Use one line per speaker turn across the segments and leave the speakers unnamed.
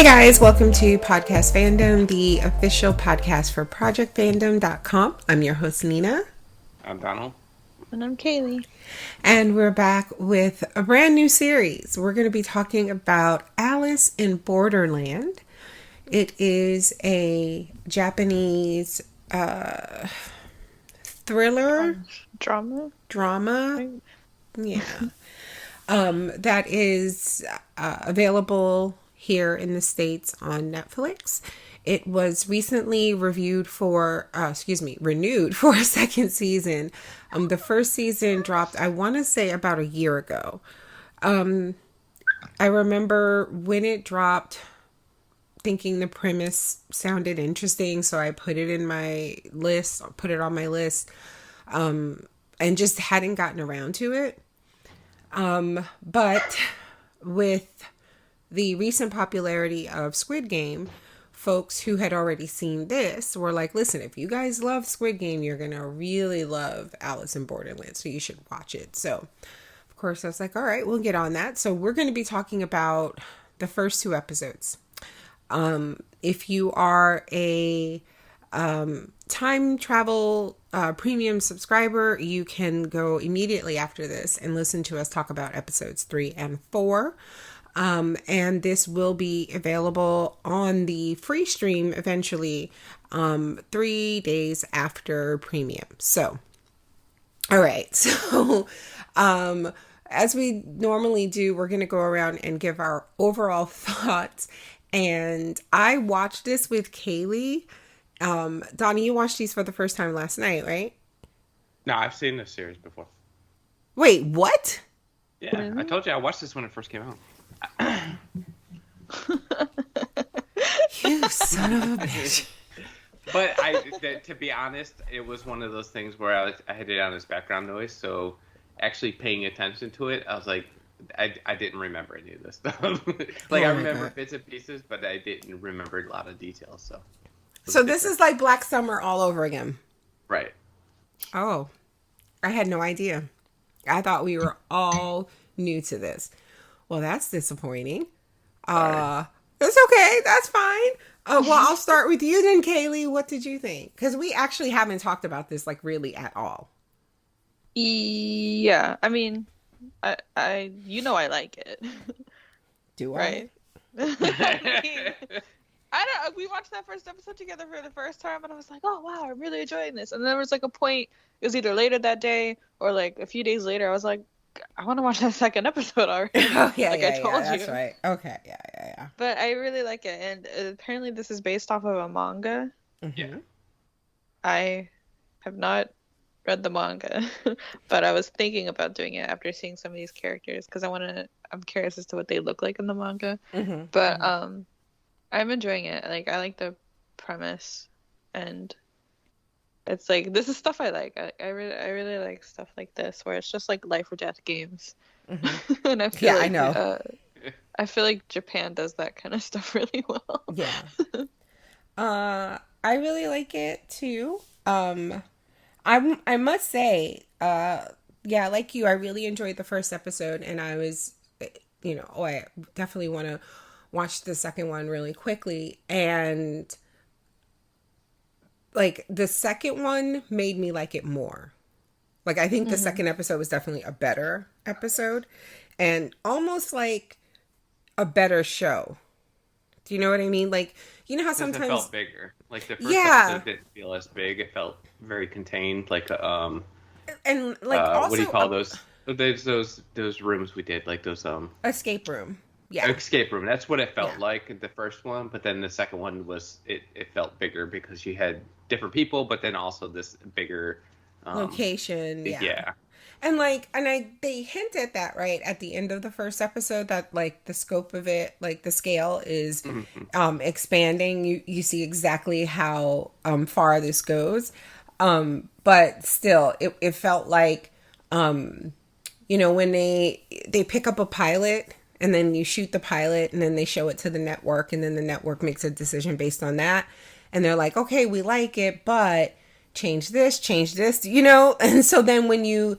Hey guys, welcome to Podcast Fandom, the official podcast for ProjectFandom.com. I'm your host, Nina.
I'm Donald.
And I'm Kaylee.
And we're back with a brand new series. We're going to be talking about Alice in Borderland. It is a Japanese thriller. Drama. Yeah. That is available here in the States on Netflix. It was recently renewed for a second season. The first season dropped, I want to say, about a year ago. I remember when it dropped thinking the premise sounded interesting, so I put it on my list, and just hadn't gotten around to it. But with the recent popularity of Squid Game, folks who had already seen this were like, listen, if you guys love Squid Game, you're going to really love Alice in Borderland, so you should watch it. So, of course, I was like, all right, we'll get on that. So we're going to be talking about the first two episodes. If you are a time travel premium subscriber, you can go immediately after this and listen to us talk about episodes 3 and 4. And this will be available on the free stream eventually 3 days after premium. So, all right. So, as we normally do, we're going to go around and give our overall thoughts. And I watched this with Kaylee. Donnie, you watched these for the first time last night, right?
No, I've seen this series before.
Wait, what?
Yeah, really? I told you I watched this when it first came out.
You son of a bitch.
But to be honest, it was one of those things where I had it on as background noise, so actually paying attention to it, I was like, I didn't remember any of this stuff. I remember bits and pieces, but I didn't remember a lot of details,
So this is like Black Summer all over again.
Right.
Oh, I had no idea. I thought we were all new to this. Well, that's disappointing. That's okay. That's fine. Well, I'll start with you then, Kaylee. What did you think? Because we actually haven't talked about this like really at all.
Yeah, I mean, I I like it.
Do I?
Right. We watched that first episode together for the first time, and I was like, oh wow, I'm really enjoying this. And there was like a point, it was either later that day or like a few days later, I was like, I want to watch that second episode already.
Oh, yeah,
I told you.
That's right. Okay, yeah.
But I really like it, and apparently this is based off of a manga.
Mm-hmm.
Yeah.
I have not read the manga, but I was thinking about doing it after seeing some of these characters because I'm curious as to what they look like in the manga.
Mm-hmm.
But I'm enjoying it. Like, I like the premise, and it's like, this is stuff I like. I really like stuff like this where it's just like life or death games.
Mm-hmm.
And I feel
I know.
I feel like Japan does that kind of stuff really well.
Yeah. I really like it too. I must say, like you, I really enjoyed the first episode, and I was, I definitely want to watch the second one really quickly. And like the second one made me like it more. Like, I think the second episode was definitely a better episode and almost like a better show. Do you know what I mean? Like, you know how sometimes
it felt bigger. Like the first episode didn't feel as big. It felt very contained. Like
and like also
what do you call those? Those rooms we did, like those
escape room. Yeah.
Escape room. That's what it felt like in the first one, but then the second one was it felt bigger because you had different people, but then also this bigger
location.
Yeah.
And they hint at that right at the end of the first episode that like the scope of it, like the scale is expanding. You see exactly how far this goes. But still it felt like when they pick up a pilot and then you shoot the pilot and then they show it to the network and then the network makes a decision based on that. And they're like, okay, we like it, but change this, and so then when you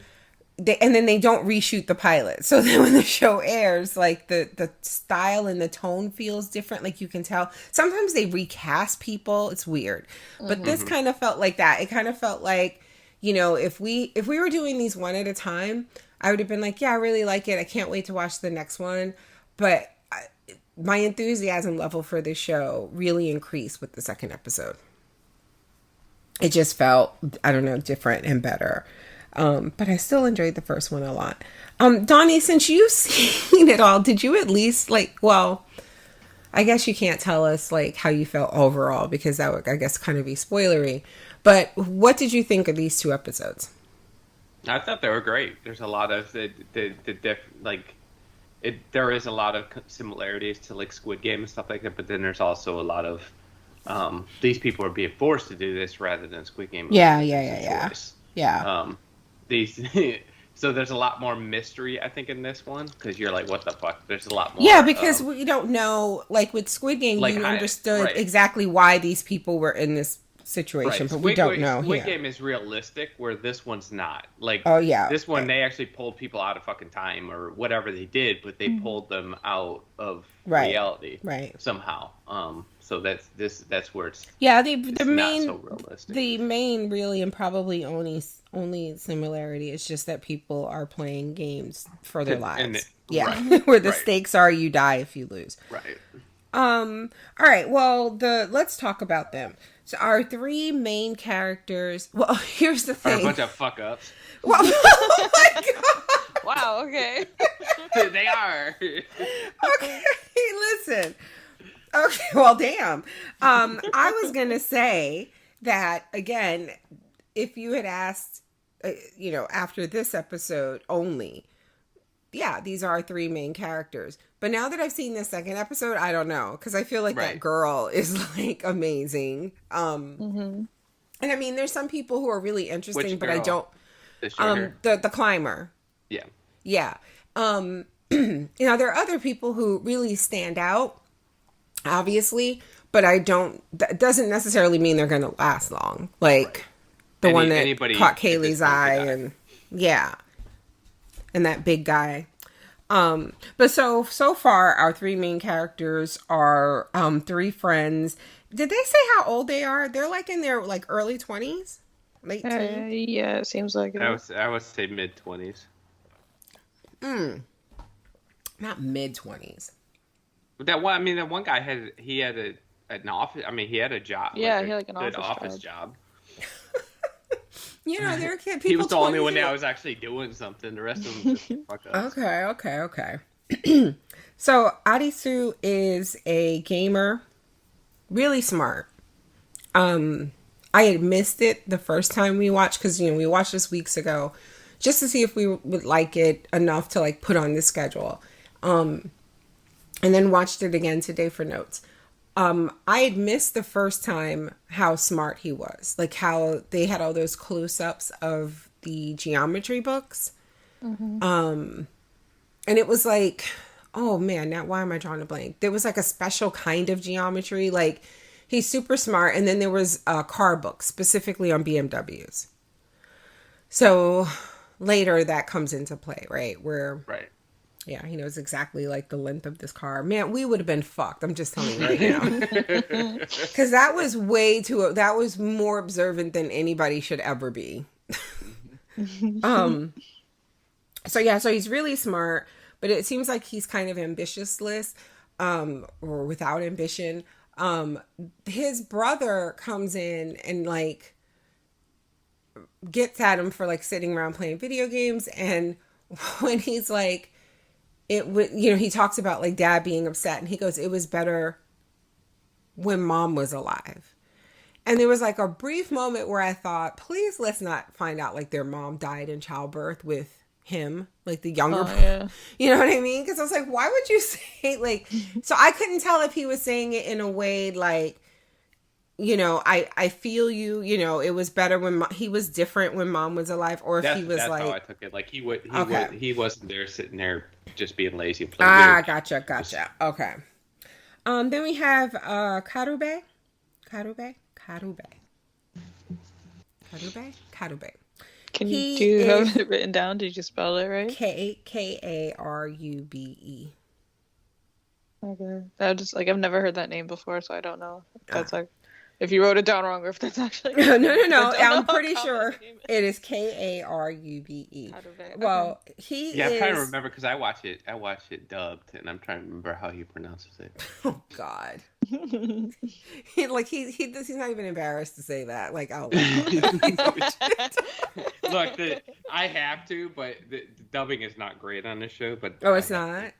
and then they don't reshoot the pilot. So then when the show airs, like the style and the tone feels different. Like you can tell. Sometimes they recast people. It's weird. But this kind of felt like that. It kind of felt like, if we were doing these one at a time, I would have been like, yeah, I really like it. I can't wait to watch the next one. But my enthusiasm level for this show really increased with the second episode. It just felt, I don't know, different and better. But I still enjoyed the first one a lot. Donnie, since you've seen it all, did you at least I guess you can't tell us how you felt overall because that would, I guess, kind of be spoilery. But what did you think of these 2 episodes?
I thought they were great. There's a lot of there is a lot of similarities to Squid Game and stuff like that, but then there's also a lot of these people are being forced to do this rather than Squid Game.
Yeah.
These so there's a lot more mystery, I think, in this one because you're like, what the fuck? There's a lot more.
Yeah, because we don't know. With Squid Game, you understood exactly why these people were in this situation, but we don't know.
Squid Game is realistic, where this one's not. This one they actually pulled people out of fucking time or whatever they did, but they pulled them out of reality, somehow. So that's where it's the main, not so realistic.
The main really and probably only similarity is just that people are playing games for their lives. Where the stakes are you die if you lose.
Right.
All right. Well, let's talk about them. So our 3 main characters. Well, here's the thing.
Are a bunch of fuck ups.
Well, oh my god.
Wow. Okay.
They are.
Okay. Listen. Okay. Well, damn. I was gonna say that again. If you had asked, after this episode only, yeah, these are our 3 main characters. But now that I've seen the second episode, I don't know. Because I feel like that girl is amazing. And I mean, there's some people who are really interesting, but I don't. The climber.
Yeah.
Yeah. There are other people who really stand out, obviously, but that doesn't necessarily mean they're going to last long. The one that caught Kaylee's eye and and that big guy. But so far our 3 main characters are 3 friends. Did they say how old they are? They're in their early 20s, late teens.
Yeah, it seems like it.
I would say mid 20s.
Not mid 20s.
That one guy had an office. I mean, he had a job.
Yeah, he had an
office job.
There are people.
He was the only one that was actually doing something. The rest of them just fuck ups.
Okay. So Arisu is a gamer, really smart. I had missed it the first time we watched because we watched this weeks ago, just to see if we would like it enough to put on the schedule, and then watched it again today for notes. I had missed the first time how smart he was, how they had all those close-ups of the geometry books. And it was oh man, now why am I drawing a blank? There was a special kind of geometry, he's super smart. And then there was a car book specifically on BMWs. So later that comes into play, right? Yeah, he knows exactly the length of this car. Man, we would have been fucked. I'm just telling you right now. Because that was more observant than anybody should ever be. So he's really smart, but it seems like he's kind of ambitiousless, or without ambition. His brother comes in and gets at him for sitting around playing video games, and when he's he talks about dad being upset, and he goes, it was better when mom was alive. And there was a brief moment where I thought, please let's not find out their mom died in childbirth with him, the younger
yeah.
You know what I mean? Because I was why would you say so I couldn't tell if he was saying it in a way I feel you, it was better when he was different when mom was alive, or if he was
that's how I took it. He wasn't there sitting there just being lazy.
Gotcha. Okay. Then we have Karube.
Do
He
you
is
have it written down? Did you spell it right?
Karube.
Okay. I've never heard that name before, so I don't know if that's
Ah.
like if you wrote it down wrong or if that's actually
No,
his name, because I
no.
don't know
I'm
how
pretty
common
sure
his name is.
it is Karube.
Okay.
Well, he
Yeah, I'm trying to
is.
remember because I watch it dubbed, and I'm trying to remember how he pronounces it.
Oh God. He's not even embarrassed to say that. Like, oh.
Look, I have to, but the dubbing is not great on this show. But
Oh, it's not.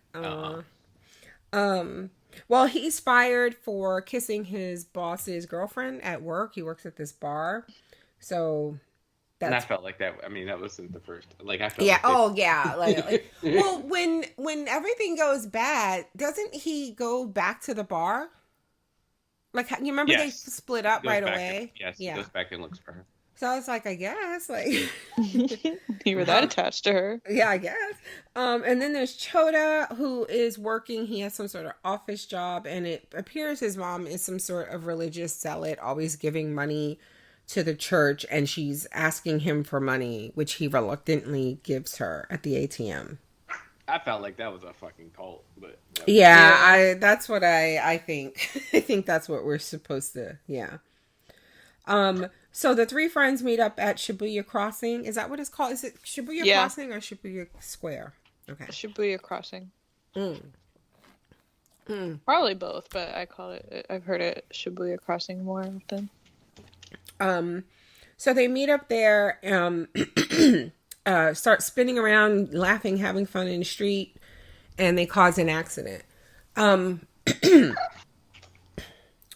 Well, he's fired for kissing his boss's girlfriend at work. He works at this bar, so
And I
that's
felt like that. I mean, that wasn't the first. Like I felt.
yeah.
Like
Oh, yeah. Well, when everything goes bad, doesn't he go back to the bar? Like, you remember they
Yes.
split up
Goes
right
back
away?
Yes, he
Yeah.
goes back and looks for her.
So I was like, I guess, like,
You were that attached to her.
yeah, I guess. And then there's Chota, who is working. He has some sort of office job, and it appears his mom is some sort of religious zealot, always giving money to the church, and she's asking him for money, which he reluctantly gives her at the ATM.
I felt like that was a fucking cult, but
Yeah, that's what I think. I think that's what we're supposed to, yeah. So the three friends meet up at Shibuya Crossing. Is that what it's called? Is it Shibuya Crossing or Shibuya Square? Okay.
Shibuya Crossing.
Mm.
Probably both, but I've heard it Shibuya Crossing more often.
So they meet up there, start spinning around, laughing, having fun in the street, and they cause an accident.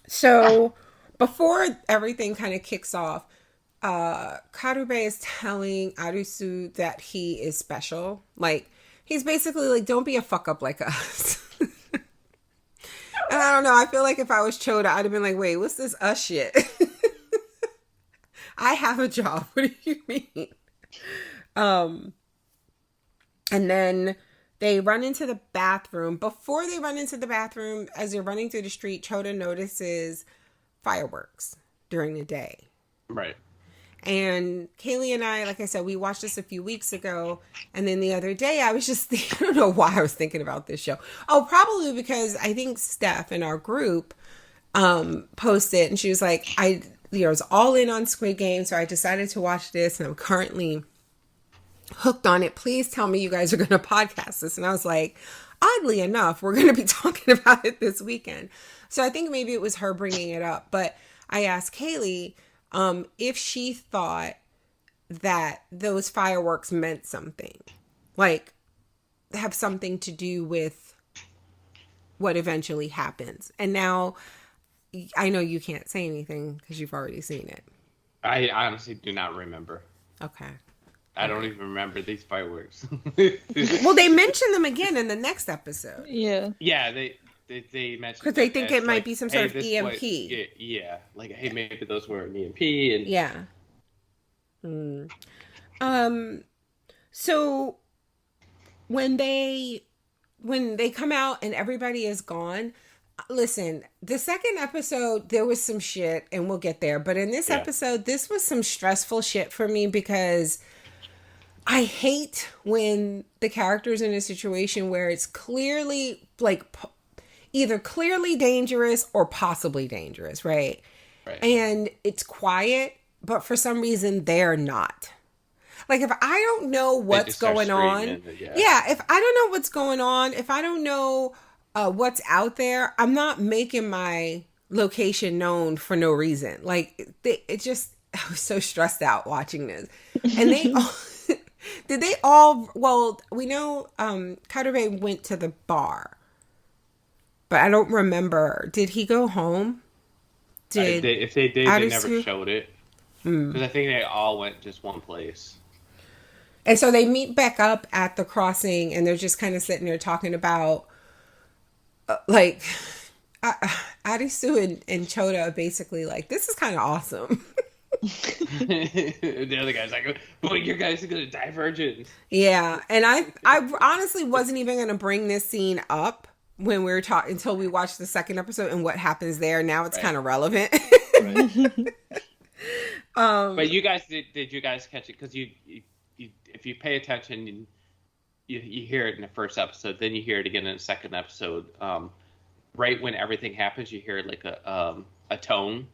So before everything kind of kicks off, Karube is telling Arisu that he is special. Like, he's basically like, don't be a fuck up like us. And I don't know, I feel like if I was Chota, I'd have been like, wait, what's this us shit? I have a job. What do you mean? And then they run into the bathroom. Before they run into the bathroom, as they're running through the street, Chota notices fireworks during the day.
right.
And Kaylee and I, like I said, we watched this a few weeks ago. And then the other day, I was just thinking, I don't know why I was thinking about this show. Oh, probably because I think Steph in our group posted, and she was like, I was all in on Squid Game, so I decided to watch this, and I'm currently hooked on it. Please tell me you guys are going to podcast this. And I was like, oddly enough, we're going to be talking about it this weekend. So I think maybe it was her bringing it up. But I asked Kaylee if she thought that those fireworks meant something, like have something to do with what eventually happens. And now I know you can't say anything because you've already seen it.
I honestly do not remember.
Okay.
I don't even remember these fireworks.
Well, they mention them again in the next episode.
Yeah.
Yeah, they mentioned
because they think it might be some sort of EMP.
Yeah, like, hey, maybe those were an EMP, and
Yeah. So when they come out and everybody is gone, listen, the second episode there was some shit, and we'll get there. But in this episode, this was some stressful shit for me because I hate when the character's in a situation where it's clearly like either clearly dangerous or possibly dangerous, right? And it's quiet, but for some reason they're not. Like, if I don't know what's going on, if I don't know what's going on, if I don't know what's out there, I'm not making my location known for no reason. Like, I was so stressed out watching this. And they all, well, we know Karube went to the bar. But I don't remember. Did he go home?
If they did, they never showed it.
Mm.
Because I think they all went just one place.
And so they meet back up at the crossing, and they're just kind of sitting there talking about, Arisu and Chota are basically like, this is kind of awesome.
The other guy's like, well, your guys are going to divergent.
Yeah. And I honestly wasn't even going to bring this scene up when we were talking until we watched the second episode and what happens there. Now it's kind of relevant.
But you guys did you guys catch it? Because you if you pay attention, you hear it in the first episode, then you hear it again in the second episode. Right when everything happens, you hear like a tone.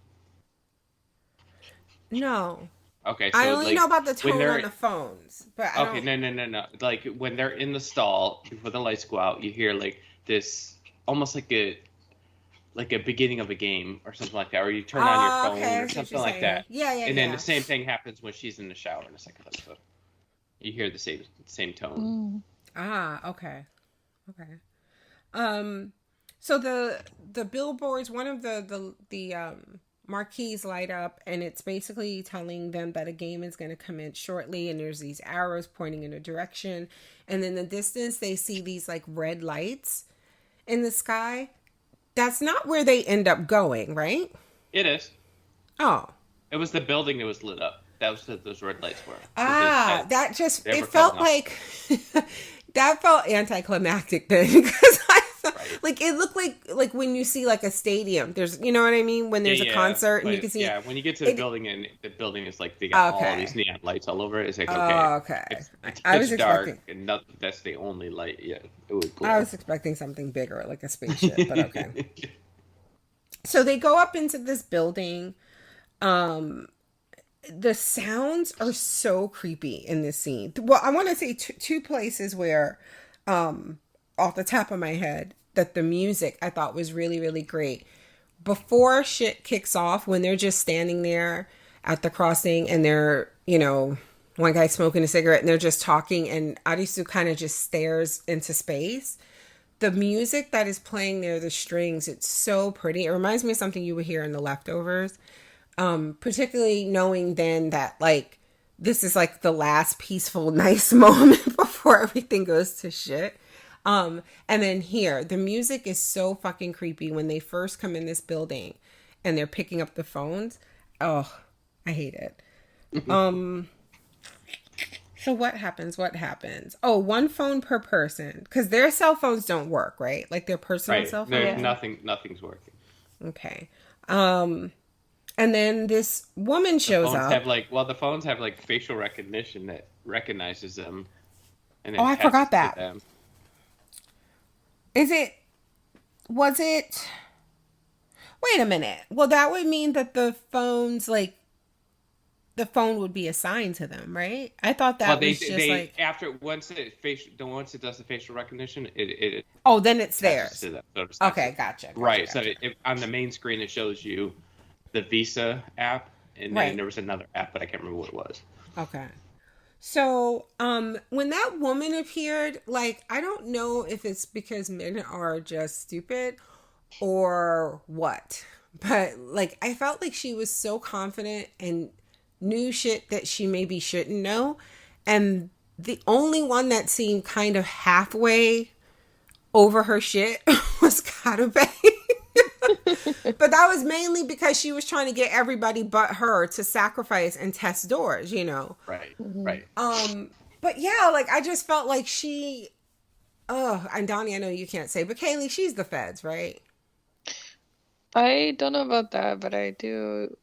No.
Okay, so
I only
like,
know about the tone on the phones, but I
okay,
don't...
no. Like when they're in the stall before the lights go out, you hear like this almost like a beginning of a game or something like that, or you turn on your phone
okay,
or something like that.
Yeah,
And then the same thing happens when she's in the shower in the second episode. You hear the same tone.
Okay. So the billboards, one of the marquees light up, and it's basically telling them that a game is going to commence shortly, and there's these arrows pointing in a direction, and in the distance they see these like red lights in the sky. That's not where they end up going, right?
It is.
Oh.
It was the building that was lit up. That was those red lights were.
That just, it felt like, that felt anticlimactic then, because I thought, like, it looked like when you see like a stadium, there's, you know what I mean? When there's a concert and you can see.
Yeah, when you get to the building and the building is like, they got all these neon lights all over it, it's like, okay.
I was
dark
expecting.
and that's the only light. Yeah, it was cool.
I was expecting something bigger, like a spaceship, but okay. So they go up into this building. The sounds are so creepy in this scene. Well, I want to say two places where, off the top of my head, that the music I thought was really, really great. Before shit kicks off, when they're just standing there at the crossing and they're, you know, one guy smoking a cigarette and they're just talking and Arisu kind of just stares into space. The music that is playing there, the strings, it's so pretty. It reminds me of something you would hear in The Leftovers. Particularly knowing then that like this is like the last peaceful, nice moment before everything goes to shit. And then here, the music is so fucking creepy when they first come in this building and they're picking up the phones. Oh, I hate it. So what happens? Oh, one phone per person, because their cell phones don't work, right? Like their personal cell phones.
Nothing's working.
Okay. And then this woman shows up.
The phones have like facial recognition that recognizes them. And
I forgot that. Was it? Wait a minute. Well, that would mean that the phones, like, the phone would be assigned to them, right? I thought that was just like
after once it does the facial recognition, it
then it's theirs.
To them, so
okay, gotcha.
Right. So on the main screen it shows you the Visa app, and then there was another app, but I can't remember what it was.
Okay. So, when that woman appeared, like, I don't know if it's because men are just stupid or what, but like, I felt like she was so confident and knew shit that she maybe shouldn't know. And the only one that seemed kind of halfway over her shit was Karube. But that was mainly because she was trying to get everybody but her to sacrifice and test doors, you know?
Right.
But yeah, like, I just felt like she, and Donnie, I know you can't say, but Kaylee, she's the feds, right?
I don't know about that, but I do.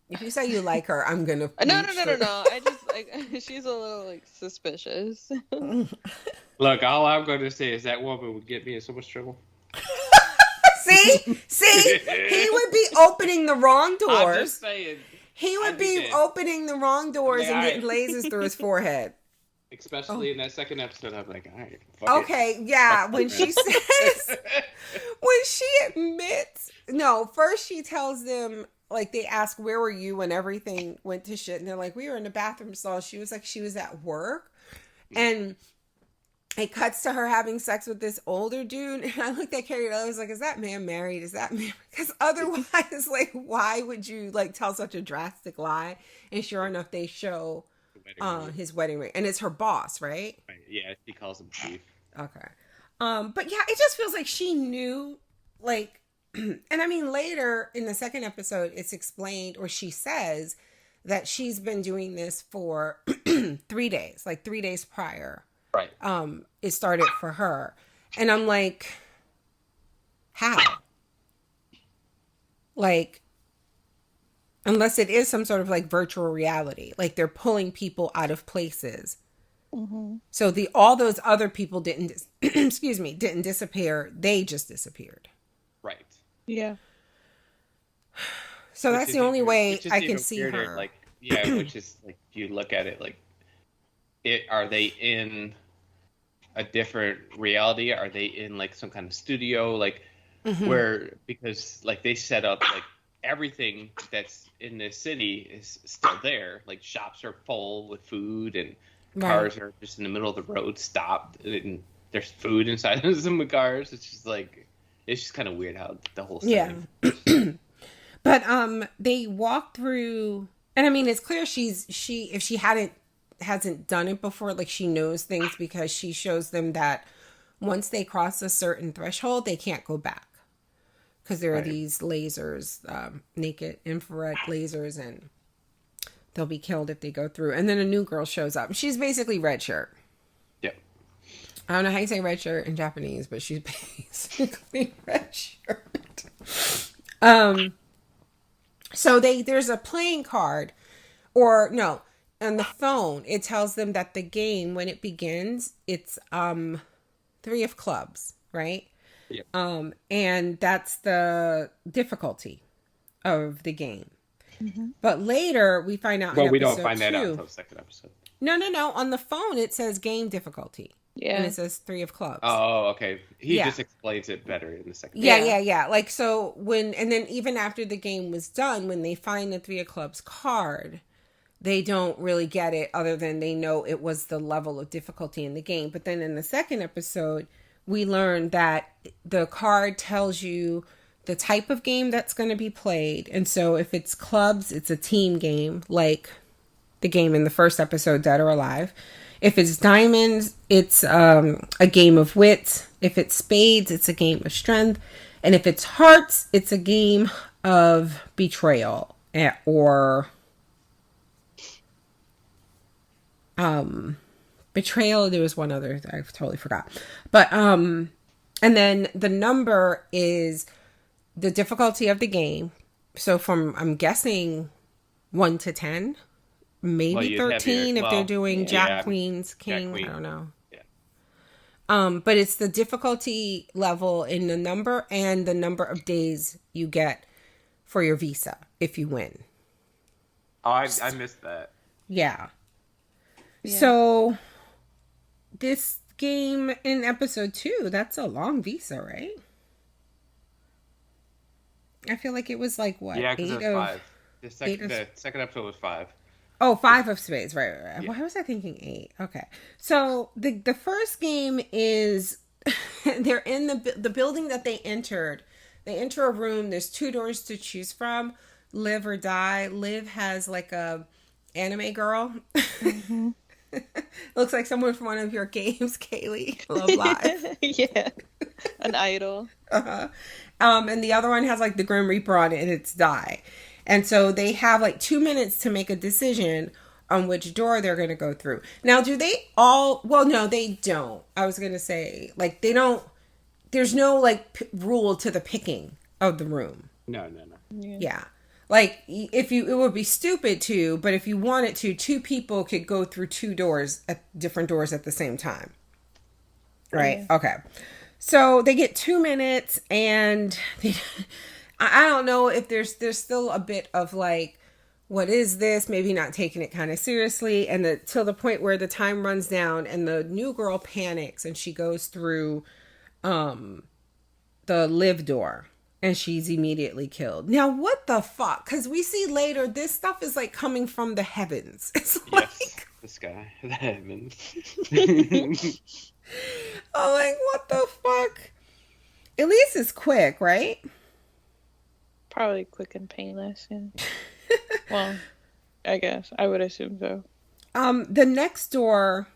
If you say you like her, I'm gonna.
No. I just like she's a little like suspicious.
Look, all I'm going to say is that woman would get me in so much trouble.
See, he would be opening the wrong doors.
I'm just saying.
He would be opening the wrong doors and getting lasers through his forehead.
Especially in that second episode, I'm like, all right.
Okay, yeah. When she says, when she admits, no, first she tells them, like, they ask, where were you when everything went to shit? And they're like, we were in the bathroom stall. She was like, she was at work. And it cuts to her having sex with this older dude. And I looked at Carrie and I was like, is that man married? Is that man? Because otherwise, like, why would you, like, tell such a drastic lie? And sure enough, they show his wedding ring. And it's her boss, right?
Yeah, she calls him chief.
Okay. But yeah, it just feels like she knew, like, and I mean, later in the second episode, it's explained, or she says that she's been doing this for 3 days, like 3 days prior.
Right.
It started for her. And I'm like, how? Like, Unless it is some sort of like virtual reality, like they're pulling people out of places.
Mm-hmm.
So all those other people didn't, excuse me, didn't disappear. They just disappeared.
Right.
Yeah.
So that's the only way I can see
weirder,
her.
Like, yeah, which is like, if you look at it, like, are they in a different reality? Are they in like some kind of studio? Like, where, because like they set up like everything that's in this city is still there. Like shops are full with food and cars are just in the middle of the road stopped, and there's food inside of some cars. It's just like, it's just kind of weird how the whole setting.
Yeah. But they walk through, and I mean it's clear if she hasn't done it before, like she knows things, because she shows them that once they cross a certain threshold they can't go back, because there are these lasers, naked infrared lasers, and they'll be killed if they go through. And then a new girl shows up. She's basically red shirt.
Yep.
I don't know how you say red shirt in Japanese, but she's basically red shirt. So there's a playing card, or no, on the phone it tells them that the game, when it begins, it's 3 of clubs, right?
Yep.
And that's the difficulty of the game. But later we find out.
Well,
in
we don't
episode
find that out
2,
until the second episode.
No. On the phone it says game difficulty.
Yeah.
And it says 3 of clubs.
Oh, okay. He just explains it better in the second.
Yeah. Like, so and then even after the game was done, when they find the 3 of clubs card, they don't really get it, other than they know it was the level of difficulty in the game. But then in the second episode, we learned that the card tells you the type of game that's going to be played. And so if it's clubs, it's a team game, like the game in the first episode, Dead or Alive. If it's diamonds, it's a game of wits. If it's spades, it's a game of strength. And if it's hearts, it's a game of betrayal, or betrayal. There was one other I totally forgot. But and then the number is the difficulty of the game. So from, I'm guessing, 1 to 10. Maybe 13 if they're doing Jack, Queens, King. I don't know. Yeah. But it's the difficulty level in the number and the number of days you get for your visa if you win.
Oh, I missed that.
Yeah. So this game in episode 2, that's a long visa, right? I feel like it was like, what?
Yeah, because it was 5. The second episode was 5.
Oh, 5 of spades, right. Yeah. Why was I thinking 8? Okay. So the first game is they're in the building that they entered. They enter a room. There's 2 doors to choose from. Live or die. Liv has like a anime girl. Looks like someone from one of your games, Kaylee. Love Live.
Yeah. An idol.
And the other one has like the Grim Reaper on it, and it's die. And so they have like 2 minutes to make a decision on which door they're going to go through. Now, do they all... Well, no, they don't. I was going to say, like, they don't... There's no, like, rule to the picking of the room.
No.
Yeah. Like, if you... It would be stupid to, but if you wanted to, 2 people could go through 2 doors, at different doors at the same time. Right? Yeah. Okay. So they get 2 minutes, and I don't know if there's still a bit of like, what is this? Maybe not taking it kind of seriously, and till the point where the time runs down, and the new girl panics, and she goes through the live door, and she's immediatly killed. Now, what the fuck? Because we see later this stuff is like coming from the heavens. It's like
the sky, the heavens.
Oh, like, what the fuck? At least it's quick, right?
Probably quick and painless. Yeah. Well, I guess I would assume so.
The next door,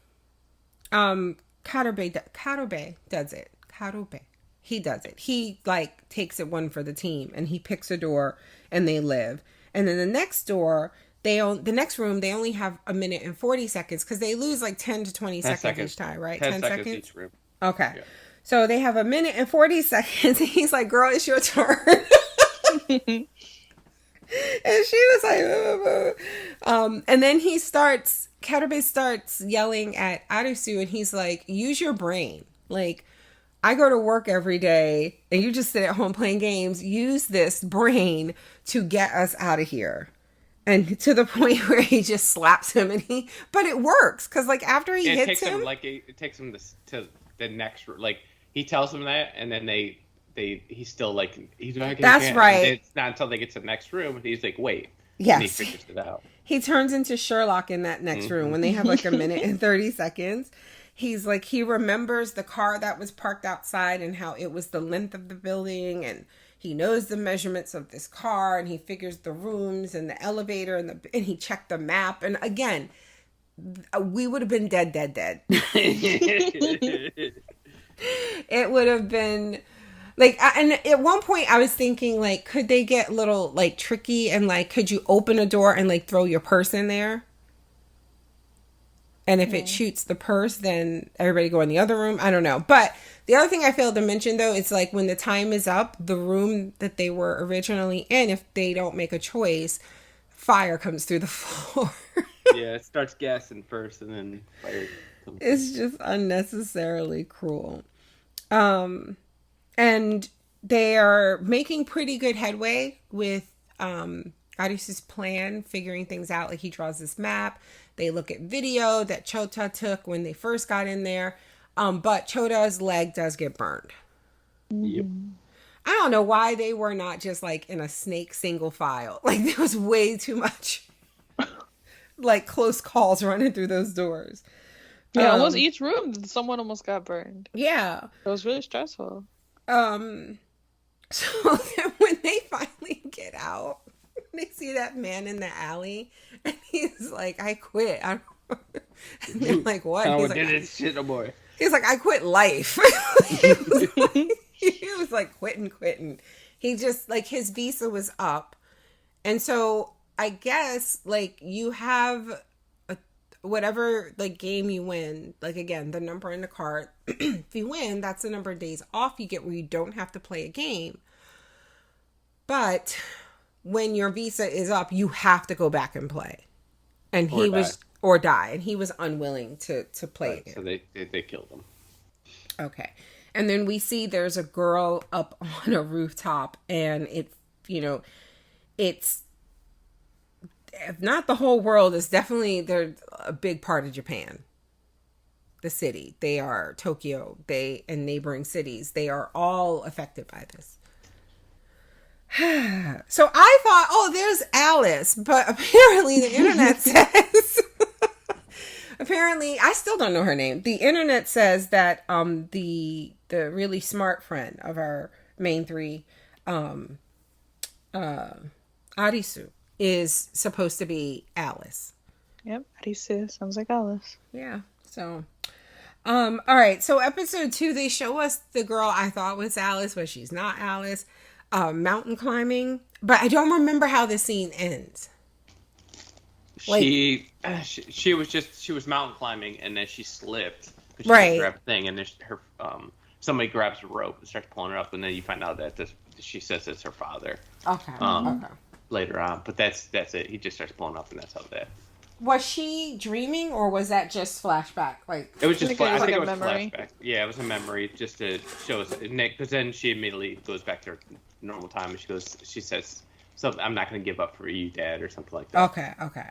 Karobe does it. Karobe, he does it. He like takes it one for the team, and he picks a door, and they live. And then the next door, the next room, they only have 1 minute and 40 seconds because they lose like 10 to 20 seconds each time, right?
10 seconds each room.
Okay.
Yeah.
So they have 1 minute and 40 seconds. And he's like, girl, it's your turn. And she was like, and then Katabe starts yelling at Arisu, and he's like, use your brain. Like, I go to work every day and you just sit at home playing games. Use this brain to get us out of here. And to the point where he just slaps him, but it works. Cause like after he hits him,
it takes him to the next, like he tells him that, and then he's still like, he's like,
that's right.
It's not until they get to the next room, and he's like, wait.
Yes.
And he figures it out.
He turns into Sherlock in that next room when they have like a minute and 30 seconds. He's like, he remembers the car that was parked outside and how it was the length of the building, and he knows the measurements of this car, and he figures the rooms and the elevator and he checked the map. And again, we would have been dead. It would have been like, and at one point I was thinking like, could they get a little like tricky and like, could you open a door and like throw your purse in there? And if it shoots the purse, then everybody go in the other room. I don't know. But the other thing I failed to mention, though, it's like when the time is up, the room that they were originally in, if they don't make a choice, fire comes through the floor.
Yeah, it starts gassing first and then fire comes.
It's just unnecessarily cruel. And they are making pretty good headway with Arisu's plan, figuring things out. Like he draws this map. They look at video that Chota took when they first got in there. But Chota's leg does get burned.
Yep.
I don't know why they were not just like in a snake single file. Like there was way too much like close calls running through those doors.
Yeah, almost each room, someone almost got burned.
Yeah.
It was really stressful.
So then when they finally get out, they see that man in the alley, and he's like, I quit. And they're like, what?
Oh,
he's like,
did it shit no more.
He's like, I quit life. He was like quitting. He just like his visa was up. And so I guess like you have whatever like game you win, like again, the number in the card, if you win, that's the number of days off you get where you don't have to play a game. But when your visa is up, you have to go back and play. And he was or die, and he was unwilling to play again.
So they killed him.
Okay. And then we see there's a girl up on a rooftop, and it's if not the whole world, it's definitely they're a big part of Japan. The city, they are Tokyo, and neighboring cities, they are all affected by this. So I thought, oh, there's Alice, but apparently the internet says apparently I still don't know her name. The internet says that the really smart friend of our main three, Arisu, is supposed to be Alice.
Yep, Arisu sounds like Alice.
Yeah. So all right, so episode 2, they show us the girl I thought was Alice, but she's not Alice. Mountain climbing, but I don't remember how the scene ends.
Like, she was mountain climbing, and then she slipped. She
right.
grabbed a thing, and then somebody grabs a rope and starts pulling her up, and then you find out that she says it's her father.
Okay.
Later on, but that's it. He just starts pulling up, and that's how that.
Was she dreaming, or was that just flashback? Like
it was just. I think it was
memory.
Flashback. Yeah, it was a memory, just to show us Nick. Because then she immediately goes back to her normal time, and she says something. I'm not going to give up for you, Dad, or something like that.
Okay.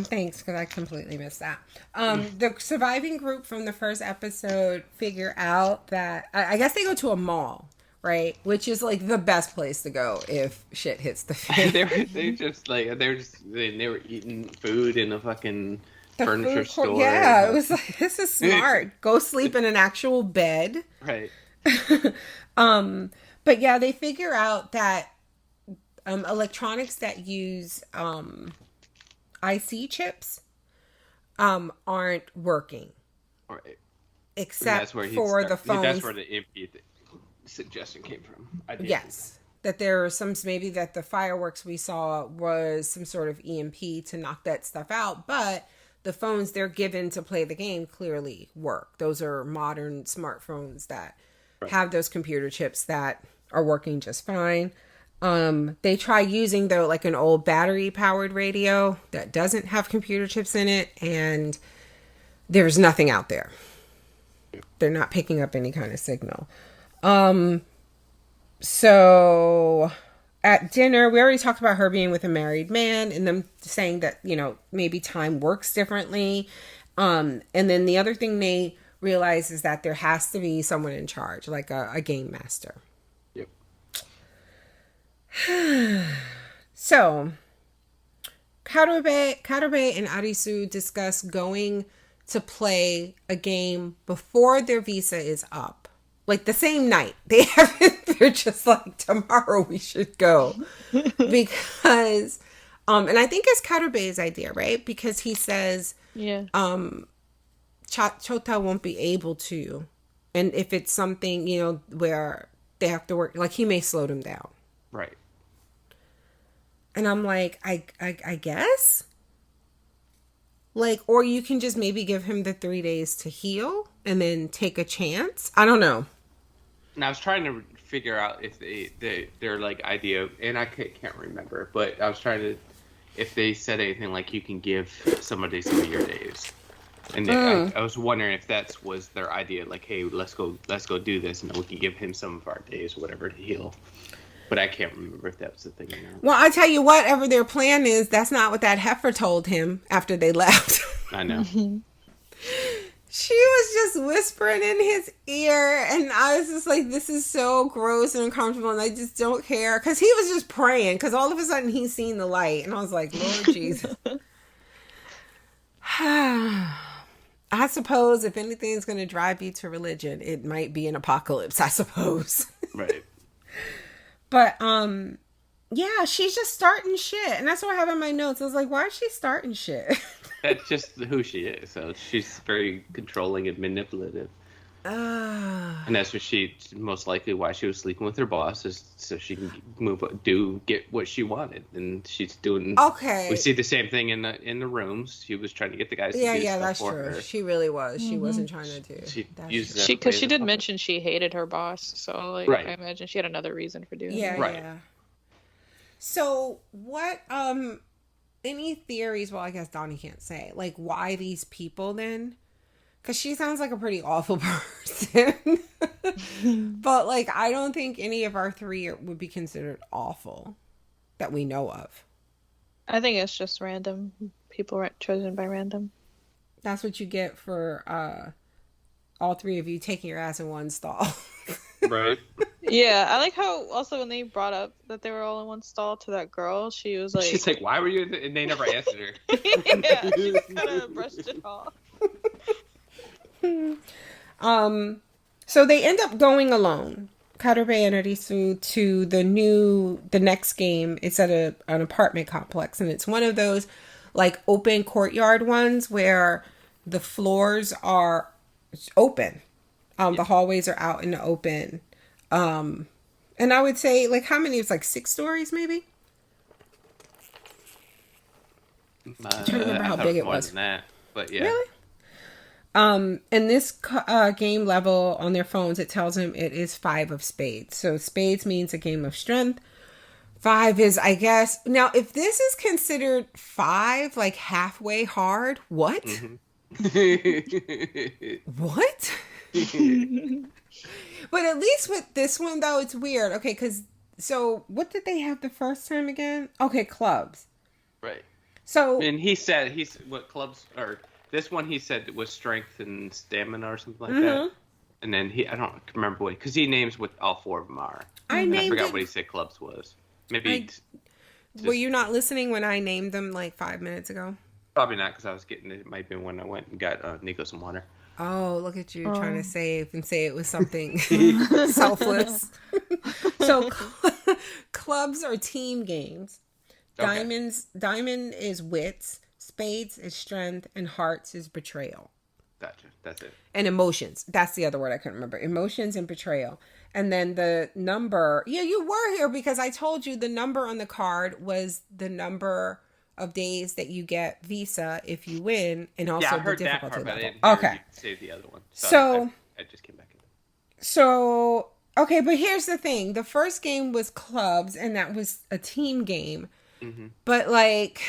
Thanks, because I completely missed that. The surviving group from the first episode figure out that I guess they go to a mall, right? Which is like the best place to go if shit hits the fan.
they were eating food in a fucking furniture store.
Yeah, it was like, this is smart. Go sleep in an actual bed.
Right.
But yeah, they figure out that electronics that use IC chips aren't working.
Right.
Except for the phones.
That's where the EMP suggestion came from.
Yes. That there are maybe that the fireworks we saw was some sort of EMP to knock that stuff out, but the phones they're given to play the game clearly work. Those are modern smartphones that have those computer chips that are working just fine. They try using though like an old battery powered radio that doesn't have computer chips in it, and there's nothing out there. They're not picking up any kind of signal. So at dinner, we already talked about her being with a married man and them saying that, you know, maybe time works differently. And then the other thing they realize is that there has to be someone in charge, like a game master.
Yep.
So Karube and Arisu discuss going to play a game before their visa is up. Like the same night. They're just like, tomorrow we should go. Because and I think it's Karube's idea, right? Because he says Chota won't be able to. And if it's something, you know, where they have to work, like he may slow them down.
Right.
And I'm like, I guess? Like, or you can just maybe give him the 3 days to heal and then take a chance. I don't know.
And I was trying to figure out if their like idea, and I can't remember, but I was trying to, if they said anything like you can give somebody some of your days. And I was wondering if that was their idea, like, hey, let's go do this, and then we can give him some of our days, whatever, to heal. But I can't remember if that was the thing or not.
Well, I tell you, whatever their plan is, that's not what that heifer told him after they left.
I know.
She was just whispering in his ear, and I was just like, this is so gross and uncomfortable, and I just don't care. Because he was just praying, because all of a sudden he's seen the light, and I was like, Lord Jesus. I suppose if anything's going to drive you to religion, it might be an apocalypse, I suppose.
Right.
But, yeah, she's just starting shit. And that's what I have in my notes. I was like, why is she starting shit?
That's just who she is. So she's very controlling and manipulative. And that's what most likely why she was sleeping with her boss, is so she can get what she wanted. And she's doing.
Okay.
We see the same thing in the rooms. She was trying to get the guys to do stuff
that's
for
true.
her.
She really was. She wasn't trying to do.
Because she did mention she hated her boss, so like
right.
I imagine she had another reason for doing it.
Right.
Yeah. So what? Any theories? Well, I guess Donnie can't say. Like, why these people then? Because she sounds like a pretty awful person. But, like, I don't think any of our three would be considered awful that we know of.
I think it's just random. People chosen by random.
That's what you get for all three of you taking your ass in one stall.
Right.
Yeah, I like how also when they brought up that they were all in one stall to that girl, she was like...
She's like, why were you... And they never answered her.
Yeah, she just kind of brushed it off.
So they end up going alone, Karube and Arisu, to the next game. It's at an apartment complex, and it's one of those like open courtyard ones where the floors are open. The hallways are out in the open. And I would say, like, how many? It's like 6 stories, maybe? I'm trying to remember how big it was.
Than that, but yeah.
Really? And this game level on their phones, it tells them it is 5 of spades. So spades means a game of strength. 5 is, I guess... Now, if this is considered 5, like halfway hard, what?
Mm-hmm.
What? But at least with this one, though, it's weird. Okay, because... So, what did they have the first time again? Okay, clubs.
Right.
So...
And he said, what clubs... Or this one he said it was strength and stamina or something like that. And then I don't remember what... Because he names what all 4 of them are. I forgot what he said clubs was. Maybe...
Were you not listening when I named them like 5 minutes ago?
Probably not, because I was getting... It might have been when I went and got Nico some water.
Oh, look at you trying to save and say it was something selfless. So clubs are team games. Okay. Diamond is wits. Spades is strength. And hearts is betrayal.
Gotcha. That's it.
And emotions. That's the other word I couldn't remember. Emotions and betrayal. And then the number. Yeah, you were here because I told you the number on the card was the number of days that you get visa if you win, and also
I heard
the difficulty
that part,
level.
But I didn't hear you say the other one.
So
I just came back in.
So Okay, but here's the thing. The first game was clubs, and that was a team game.
Mm-hmm.
But, like,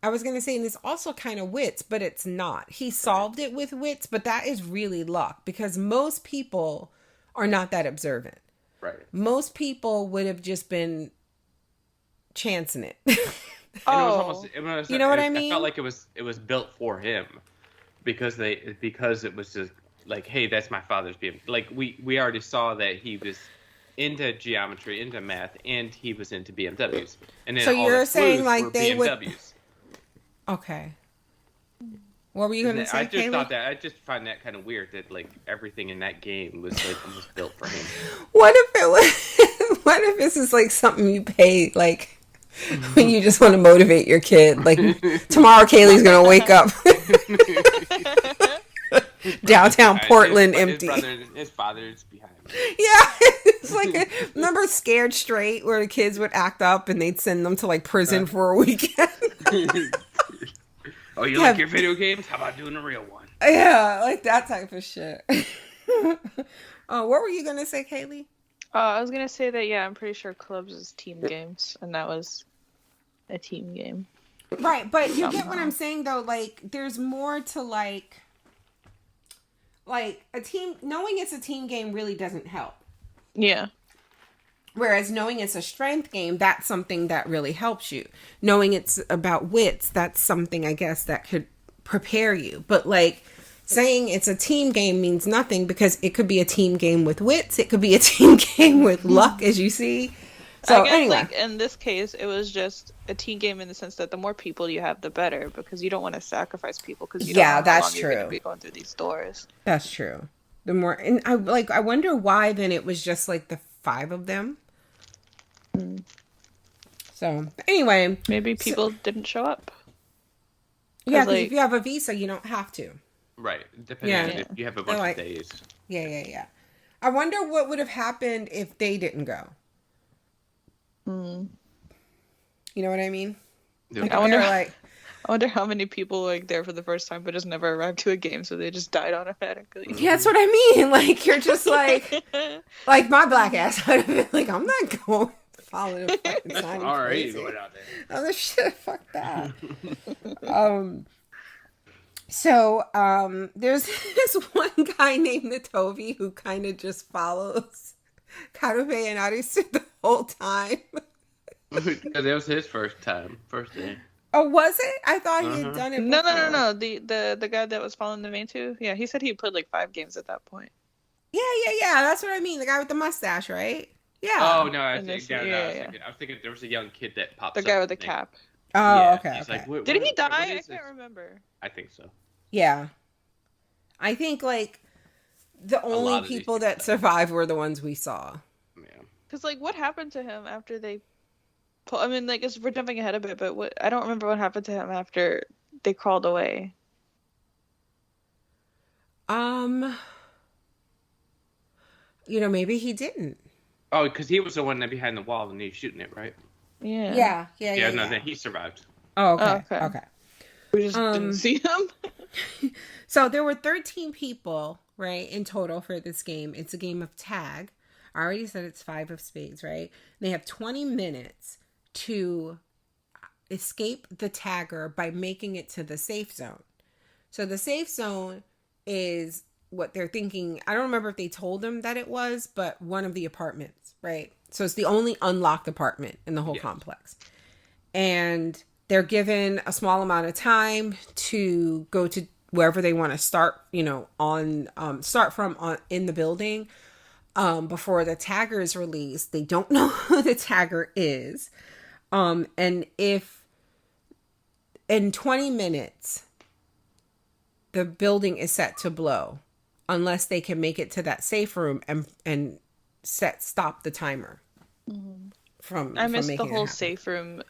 I was going to say, and it's also kind of wits, but it's not. He solved it with wits, but that is really luck because most people are not that observant.
Right.
Most people would have just been chancing it.
And it was,
you know what I
I
mean?
felt like it was built for him because it was just like, hey, that's my father's BMW. Like we already saw that he was into geometry, into math, and he was into BMWs. And then
So
all
you're
the
saying
clues
like
were
they would.
BMWs.
Okay. What were you gonna say,
I just
Kaylee?
thought that I just find that kind of weird that like everything in that game was like almost built for him.
What if it was? What if this is like something you pay like when you just want to motivate your kid? Like tomorrow, Kaylee's gonna wake up downtown Portland empty.
His father's behind me.
Yeah, it's like remember Scared Straight, where the kids would act up and they'd send them to like prison for a weekend.
Oh, you like your video games? How about doing a real one?
Yeah, like that type of shit. What were you gonna say, Kaylee?
I was gonna say that I'm pretty sure clubs is team games, and that was a team game.
Right, but you get what I'm saying though. Like, there's more to like a team. Knowing it's a team game really doesn't help.
Yeah.
Whereas knowing it's a strength game, that's something that really helps you. Knowing it's about wits, that's something I guess that could prepare you. But like saying it's a team game means nothing because it could be a team game with wits. It could be a team game with luck, as you see. So
I guess,
anyway,
like in this case, it was just a team game in the sense that the more people you have, the better, because you don't want to sacrifice people because you don't know how long you're going to be going through these doors.
That's true. The more, and I wonder why then it was just like the 5 of them. So anyway,
maybe people didn't show up.
Yeah, because if you have a visa, you don't have to.
Right, depending on if you have a bunch of days.
Yeah. I wonder what would have happened if they didn't go. You know what I mean?
Like, I wonder how many people were like there for the first time but just never arrived to a game, so they just died automatically.
Yeah, that's what I mean. Like you're just like my black ass would have been like, I'm not going to follow the fucking sign.
All right, you going out there.
Oh shit, fuck that. So there's this one guy named Natovi who kind of just follows Karube and Arisu the whole time.
Because it was his first day.
Oh, was it? I thought he had done it before.
No. The guy that was following the main two? Yeah, he said he played like 5 games at that point.
Yeah. That's what I mean. The guy with the mustache, right? Yeah.
Oh, no, I was thinking there was a young kid that popped up.
The guy with the cap.
Oh,
yeah,
okay.
He's like,
did he die? I can't remember.
I think so.
Yeah. I think, like, the only people that survived were the ones we saw.
Yeah.
Because, like, what happened to him after they... I mean, like, we're jumping ahead a bit, but I don't remember what happened to him after they crawled away.
Maybe he didn't.
Oh, because he was the one that behind the wall and he was shooting it, right?
Yeah.
Yeah. No, then he survived.
Oh, okay.
We just didn't see him.
So there were 13 people, right, in total for this game. It's a game of tag. I already said it's 5 of spades, right? They have 20 minutes to escape the tagger by making it to the safe zone. So the safe zone is what they're thinking. I don't remember if they told them that it was, but one of the apartments, right? So it's the only unlocked apartment in the whole complex. And they're given a small amount of time to go to wherever they want to start, in the building. Before the tagger is released. They don't know who the tagger is. And if in 20 minutes, the building is set to blow, unless they can make it to that safe room and stop the timer from
I missed
making
the whole safe room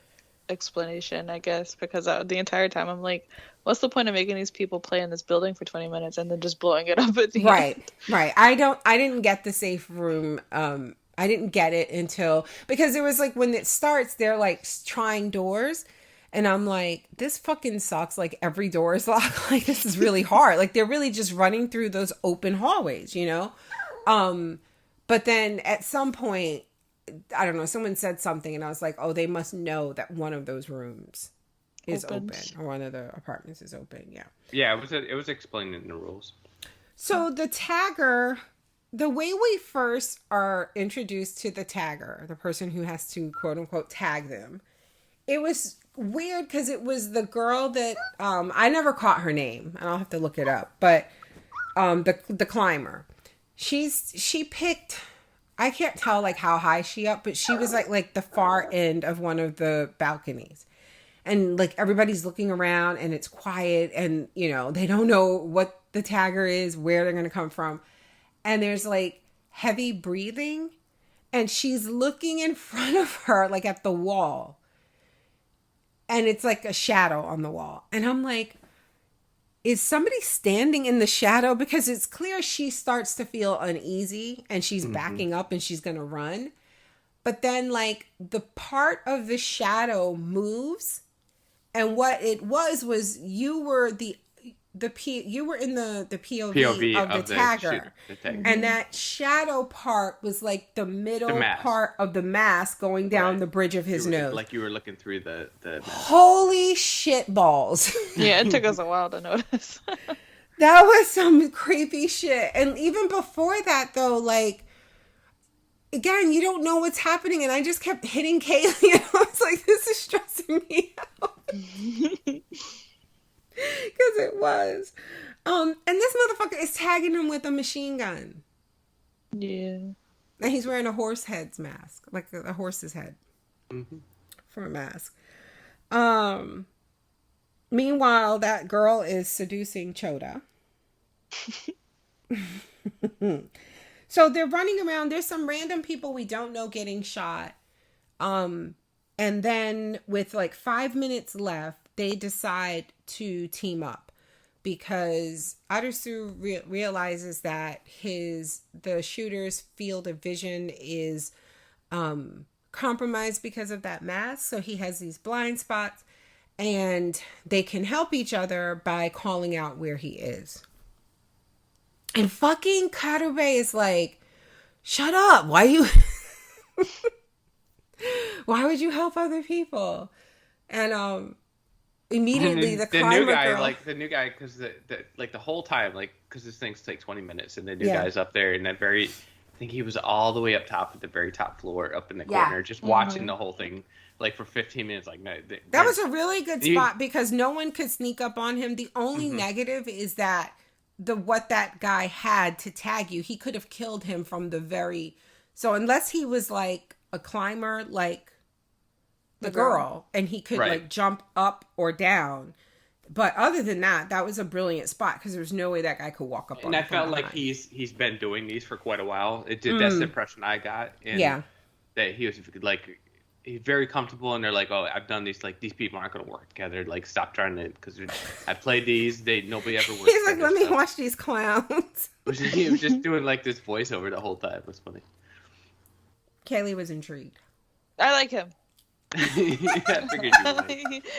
explanation, I guess, because the entire time I'm like, what's the point of making these people play in this building for 20 minutes and then just blowing it up at the end?
Right. I didn't get the safe room. I didn't get it until, because it was like when it starts, they're like trying doors. And I'm like, this fucking sucks. Like every door is locked. Like this is really hard. Like they're really just running through those open hallways, But then at some point, I don't know, someone said something and I was like, oh, they must know that one of those rooms is open, or one of the apartments is open. Yeah.
Yeah, it was explained in the rules.
So the tagger, the way we first are introduced to the tagger, the person who has to quote unquote tag them, it was weird because it was the girl that I never caught her name, and I'll have to look it up, but the climber. She picked, I can't tell like how high she up, but she was like the far end of one of the balconies. And like everybody's looking around and it's quiet and you know, they don't know what the tagger is, where they're going to come from. And there's like heavy breathing and she's looking in front of her like at the wall. And it's like a shadow on the wall. And I'm like, is somebody standing in the shadow? Because it's clear she starts to feel uneasy and she's backing up and she's going to run. But then like the part of the shadow moves. And what it was you were you were in the POV of the tagger. And that shadow part was like the middle part of the mask going down the bridge of his nose.
Like you were looking through the mask.
Holy shit balls.
Yeah, it took us a while to notice.
That was some creepy shit. And even before that though, like, again, you don't know what's happening. And I just kept hitting Kaylee and I was like, this is stressing me out. Because it was. And this motherfucker is tagging him with a machine gun.
Yeah.
And he's wearing a horse head's mask. Like a horse's head. For a mask. Meanwhile, that girl is seducing Chota. So they're running around. There's some random people we don't know getting shot. And then with like 5 minutes left, they decide to team up because Arisu realizes that the shooter's field of vision is compromised because of that mask. So he has these blind spots and they can help each other by calling out where he is. And fucking Karube is like, shut up. Why would you help other people? And immediately the
new guy,
girl,
like the new guy, because the whole time, like because this thing's take 20 minutes, and the new guy's up there, and I think he was all the way up top at the very top floor, up in the corner, just watching the whole thing, like for 15 minutes. Like no,
that was a really good spot because no one could sneak up on him. The only negative is that what that guy had to tag you, he could have killed him from the very. So unless he was like a climber, like the girl, and he could like jump up or down. But other than that, that was a brilliant spot because there's no way that guy could walk up on.
And I felt like he's been doing these for quite a while. That's the impression I got. And that he was like, he's very comfortable, and they're like, oh, I've done these, like these people aren't going to work together. Like, stop trying to, because I played these. Nobody ever worked.
He's like, let me watch these clowns.
He was just doing like this voiceover the whole time. It was funny.
Kaylee was intrigued.
I like him.
I figured you would.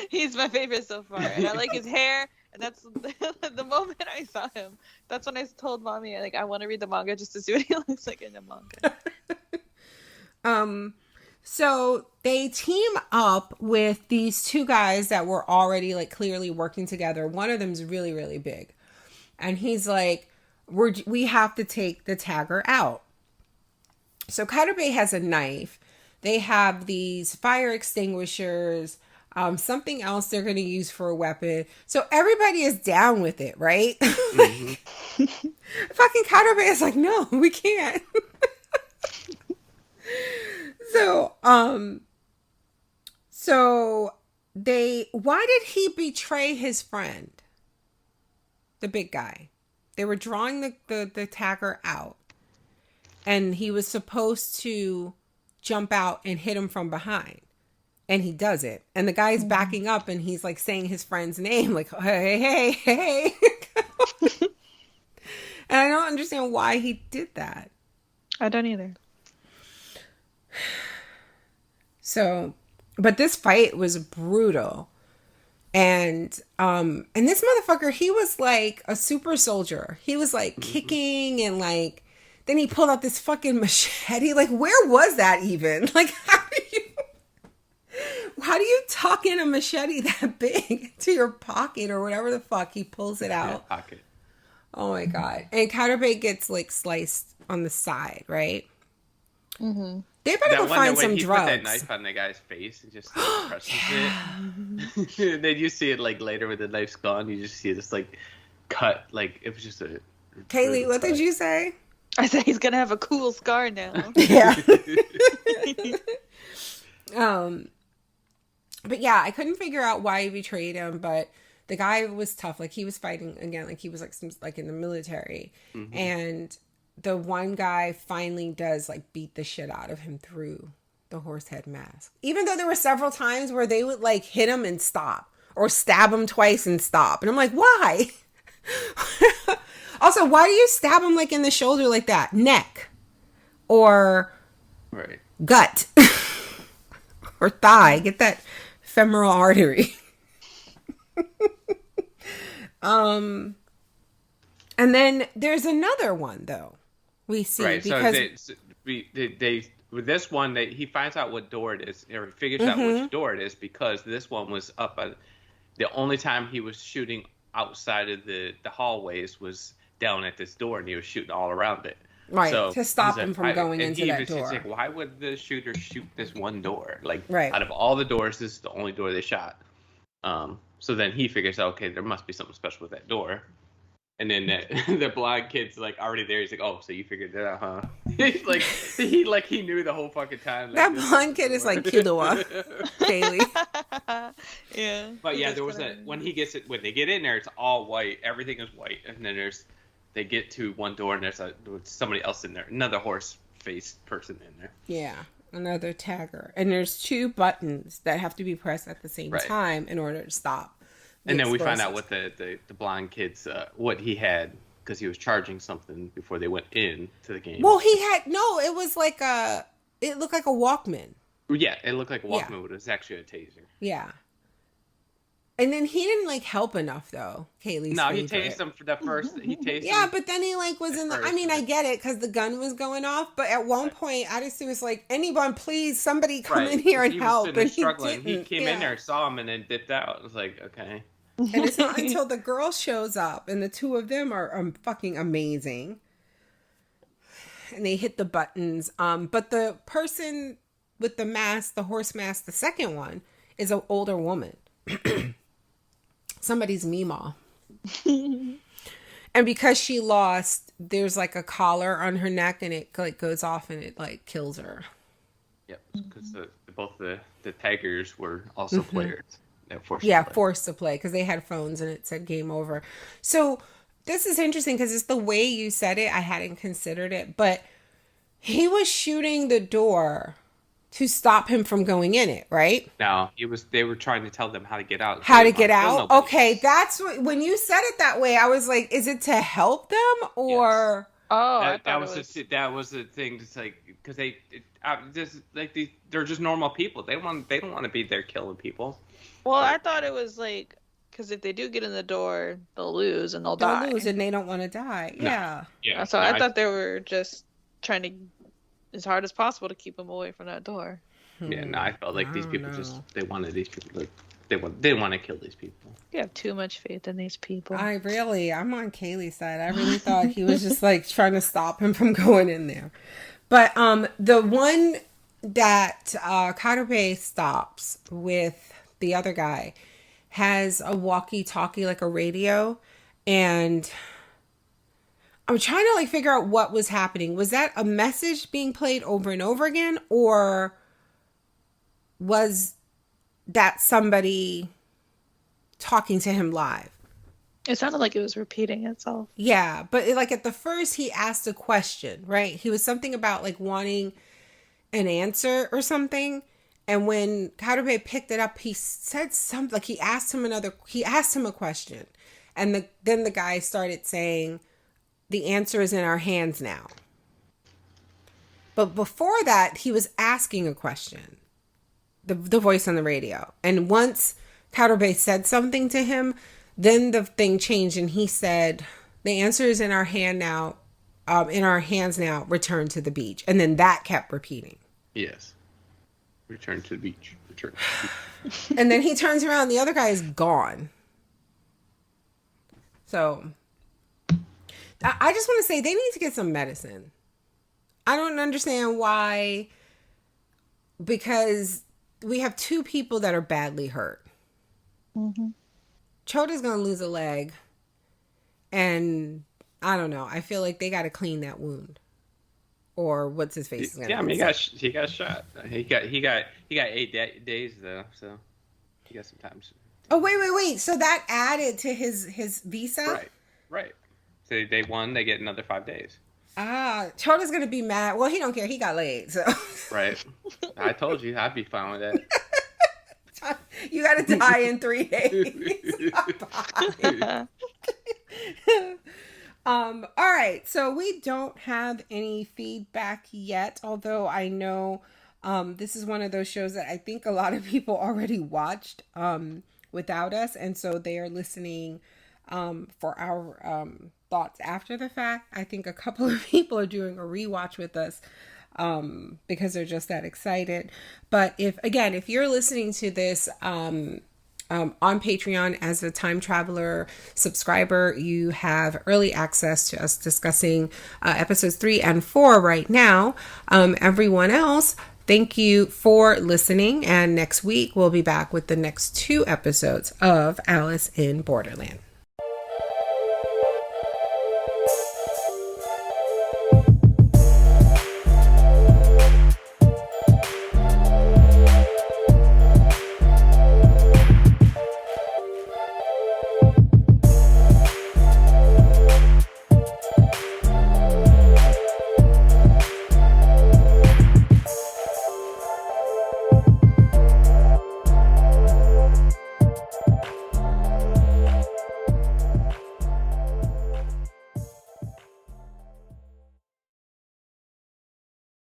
He's my favorite so far, and I like his hair. And that's the moment I saw him. That's when I told mommy, like, I want to read the manga just to see what he looks like in the manga.
So they team up with these two guys that were already like clearly working together. One of them's really, really big, and he's like, we have to take the tagger out. So Karube has a knife. They have these fire extinguishers, something else they're going to use for a weapon. So everybody is down with it, right? Fucking Karube is like, no, we can't. So why did he betray his friend? The big guy. They were drawing the tagger out. And he was supposed to jump out and hit him from behind. And he does it. And the guy's backing up and he's like saying his friend's name. Like, hey. And I don't understand why he did that.
I don't either.
So, but this fight was brutal. And this motherfucker, he was like a super soldier. He was like kicking and like, Then he pulled out this fucking machete. Like, where was that even? Like, how do you tuck in a machete that big to your pocket or whatever the fuck? He pulls it out.
Yeah, pocket.
Oh my God. And Cowderbait gets like sliced on the side, right?
Mm-hmm.
They better go find some drugs.
Put that knife on the guy's face and just like, presses it. And then you see it like later when the knife's gone. You just see this like cut. Like it was just a.
Kaylee, what did you say?
I said he's gonna have a cool scar now.
Yeah. But yeah, I couldn't figure out why he betrayed him, but the guy was tough. Like he was fighting again, like he was like in the military. Mm-hmm. And the one guy finally does like beat the shit out of him through the horse head mask. Even though there were several times where they would like hit him and stop or stab him twice and stop. And I'm like, why? Also, why do you stab him like in the shoulder like that? Neck or gut or thigh. Get that femoral artery. And then there's another one though we see because
so they with this one he finds out what door it is or figures out which door it is because this one was up at the only time he was shooting outside of the hallways was down at this door and he was shooting all around it.
Right, so to stop him from going into that door.
He's like, why would the shooter shoot this one door? Like,
right.
Out of all the doors, this is the only door they shot. So then he figures out, okay, there must be something special with that door. And then the blonde kid's like already there. He's like, oh, so you figured that out, huh? he knew the whole fucking time.
That blonde kid is like Killua, Kaylee.
Yeah.
But yeah, there was when they get in there, it's all white. Everything is white, and then they get to one door and there's somebody else in there, another horse-faced person in there.
Yeah, another tagger. And there's 2 buttons that have to be pressed at the same time in order to stop.
And then we find out what the blonde kid's, what he had, because he was charging something before they went in to the game.
Well, it was like it looked like a Walkman.
Yeah, it looked like a Walkman, but it was actually a taser.
Yeah. And then he didn't like help enough though. Kaylee's favorite.
He tased him for the first. He tased.
Yeah, but then he like was in the. I mean, I get it because the gun was going off. But at one point, Addison was like, "Anyone, please, somebody come in here and help." And he didn't.
He came in there, saw him, and then dipped out. It was like, okay.
And it's not until the girl shows up, and the 2 of them are fucking amazing. And they hit the buttons. But the person with the mask, the horse mask, the second one, is an older woman. Somebody's Meemaw. And because she lost, there's like a collar on her neck and it like goes off and it like kills her.
Yep, because both the taggers were also players.
Forced to play because they had phones and it said game over. So this is interesting because it's the way you said it. I hadn't considered it, but he was shooting the door to stop him from going in it, right?
No, they were trying to tell them how to get out.
How to get out? Okay, that's what, when you said it that way, I was like, is it to help them or?
Yes. Oh, that was the thing. Just like because they're just normal people. They don't want to be there killing people.
Well, I thought it was like because if they do get in the door, they'll lose and they'll die.
They'll lose and they don't want to die. No.
Yeah. So I thought they were just trying to as hard as possible to keep them away from that door.
Yeah, no, I felt like these people they wanted these people they didn't want to kill these people.
You have too much faith in these people.
I'm on Kaylee's side. I really thought he was just like trying to stop him from going in there. But the one that Cowderbait stops with the other guy has a walkie-talkie, like a radio, and I'm trying to like figure out what was happening. Was that a message being played over and over again, or was that somebody talking to him live?
It sounded like it was repeating itself.
Yeah, but like at the first he asked a question, right? He was something about like wanting an answer or something. And when Cowderbait picked it up, he said something like he asked him a question. And then the guy started saying, the answer is in our hands now. But before that, he was asking a question. The voice on the radio. And once Cowderbait said something to him, then the thing changed and he said, the answer is in our hand now. in our hands now, return to the beach. And then that kept repeating.
Yes. Return to the beach. Return to the beach.
And then he turns around, the other guy is gone. So I just want to say they need to get some medicine. I don't understand why, because we have two people that are badly hurt.
Mm-hmm.
Chota's going to lose a leg. And I don't know. I feel like they got to clean that wound. Or what's his face?
Yeah, I mean, he got shot. He got 8 days though, so he got some time.
Oh, wait. So that added to his visa?
Right. So they won. They get another 5 days.
Chota's gonna be mad. Well, he don't care. He got laid, so. Right.
I told you I'd be fine with that.
You gotta die in 3 days. All right. So we don't have any feedback yet, although I know this is one of those shows that I think a lot of people already watched without us, and so they are listening for our thoughts after the fact. I think a couple of people are doing a rewatch with us because they're just that excited. But if you're listening to this on Patreon as a Time Traveler subscriber, you have early access to us discussing episodes 3 and 4 right now. Everyone else, thank you for listening. And next week, we'll be back with the next 2 episodes of Alice in Borderland.